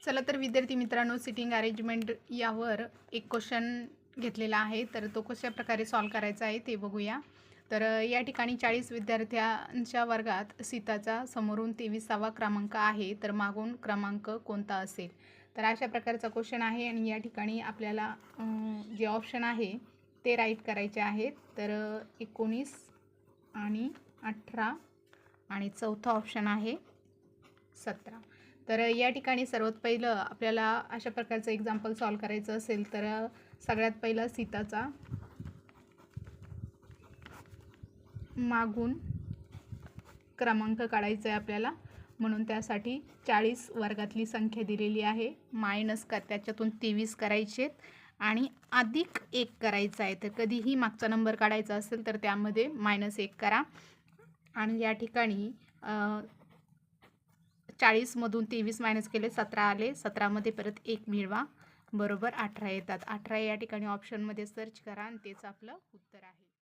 चला तर विद्यार्थी मित्रांनो, सिटिंग अरेंजमेंट यावर एक क्वेश्चन घेतलेला आहे. तर तो कशा प्रकारे सॉल्व करायचा आहे ते बघूया. तर या ठिकाणी 40 विद्यार्थ्यांच्या वर्गात सीताचा समोरून 23वा क्रमांक आहे, तर मागून क्रमांक कोणता असेल. तर अशा प्रकारचा क्वेश्चन आहे आणि या ठिकाणी आपल्याला जे ऑप्शन आहे ते राईट करायचे आहेत. तर 19 आणि 18 आणि चौथा ऑप्शन आहे 17. तर या ठिकाणी सर्वात पहिलं आपल्याला अशा प्रकारचं एक्झाम्पल सॉल्व करायचं असेल तर सगळ्यात पहिला सीताचा मागून क्रमांक काढायचा आहे आपल्याला. म्हणून त्यासाठी 40 वर्गातली संख्या दिलेली आहे, मायनस त्याच्यातून 23 करायचे आणि अधिक 1 करायचं आहे. तर कधीही मागचा नंबर काढायचा असेल तर त्यामध्ये -1 करा आणि या ठिकाणी 40मधून 23 मायनस केले 17 आले. 17मध्ये परत 1 मिळवा, बरोबर 18 येतात. 18 या ठिकाणी ऑप्शनमध्ये सर्च करा आणि तेच आपलं उत्तर आहे.